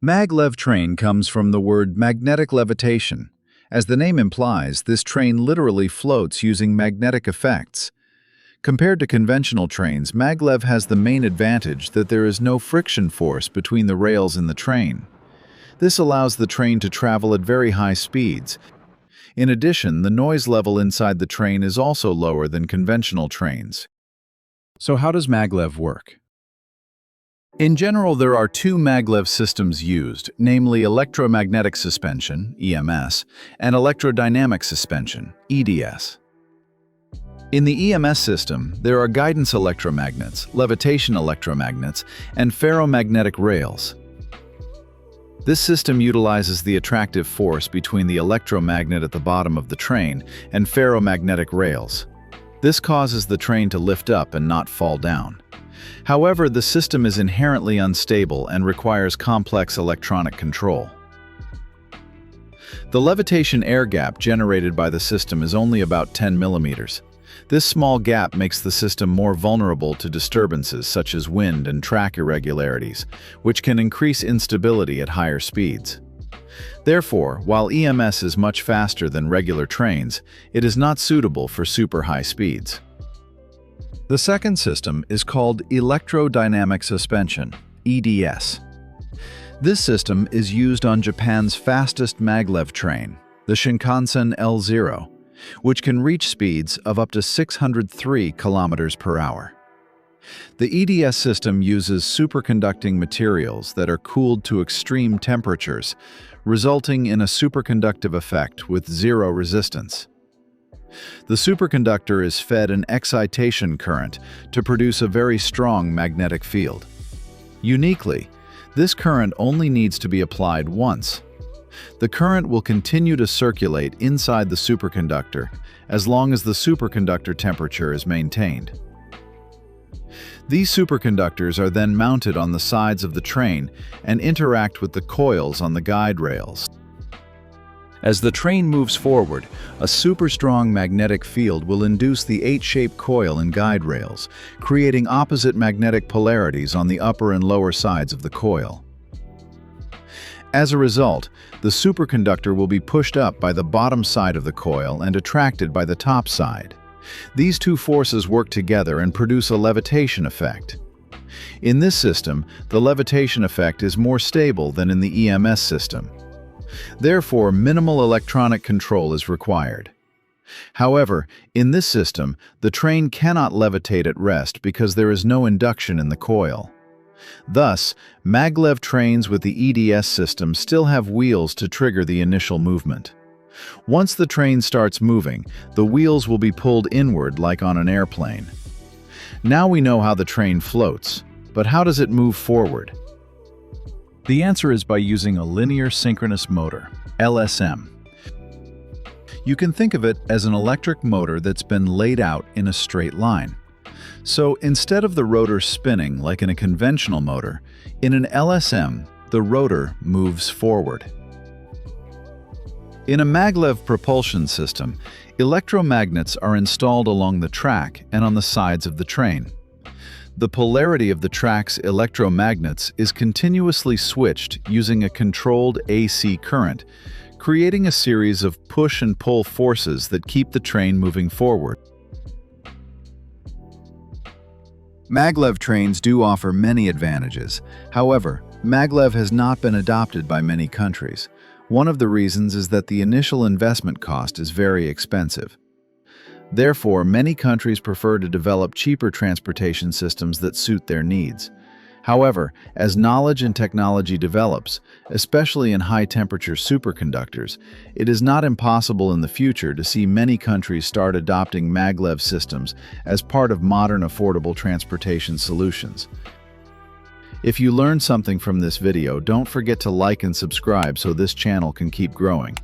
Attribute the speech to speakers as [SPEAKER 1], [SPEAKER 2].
[SPEAKER 1] Maglev train comes from the word magnetic levitation. As the name implies, this train literally floats using magnetic effects. Compared to conventional trains, maglev has the main advantage that there is no friction force between the rails in the train. This allows the train to travel at very high speeds. In addition, the noise level inside the train is also lower than conventional trains. So how does maglev work? In general, there are two maglev systems used, namely Electromagnetic Suspension, EMS, and Electrodynamic Suspension, EDS. In the EMS system, there are guidance electromagnets, levitation electromagnets, and ferromagnetic rails. This system utilizes the attractive force between the electromagnet at the bottom of the train and ferromagnetic rails. This causes the train to lift up and not fall down. However, the system is inherently unstable and requires complex electronic control. The levitation air gap generated by the system is only about 10 millimeters. This small gap makes the system more vulnerable to disturbances such as wind and track irregularities, which can increase instability at higher speeds. Therefore, while EMS is much faster than regular trains, it is not suitable for super high speeds. The second system is called Electrodynamic Suspension, EDS. This system is used on Japan's fastest maglev train, the Shinkansen L0, which can reach speeds of up to 603 kilometers per hour. The EDS system uses superconducting materials that are cooled to extreme temperatures, resulting in a superconductive effect with zero resistance. The superconductor is fed an excitation current to produce a very strong magnetic field. Uniquely, this current only needs to be applied once. The current will continue to circulate inside the superconductor as long as the superconductor temperature is maintained. These superconductors are then mounted on the sides of the train and interact with the coils on the guide rails. As the train moves forward, a super strong magnetic field will induce the H-shaped coil and guide rails, creating opposite magnetic polarities on the upper and lower sides of the coil. As a result, the superconductor will be pushed up by the bottom side of the coil and attracted by the top side. These two forces work together and produce a levitation effect. In this system, the levitation effect is more stable than in the EMS system. Therefore, minimal electronic control is required. However, in this system, the train cannot levitate at rest because there is no induction in the coil. Thus, maglev trains with the EDS system still have wheels to trigger the initial movement. Once the train starts moving, the wheels will be pulled inward like on an airplane. Now we know how the train floats, but how does it move forward? The answer is by using a linear synchronous motor, LSM. You can think of it as an electric motor that's been laid out in a straight line. So instead of the rotor spinning like in a conventional motor, in an LSM, the rotor moves forward. In a maglev propulsion system, electromagnets are installed along the track and on the sides of the train. The polarity of the track's electromagnets is continuously switched using a controlled AC current, creating a series of push and pull forces that keep the train moving forward. Maglev trains do offer many advantages. However, maglev has not been adopted by many countries. One of the reasons is that the initial investment cost is very expensive. Therefore, many countries prefer to develop cheaper transportation systems that suit their needs. However, as knowledge and technology develops, especially in high-temperature superconductors, it is not impossible in the future to see many countries start adopting maglev systems as part of modern affordable transportation solutions. If you learned something from this video, don't forget to like and subscribe so this channel can keep growing.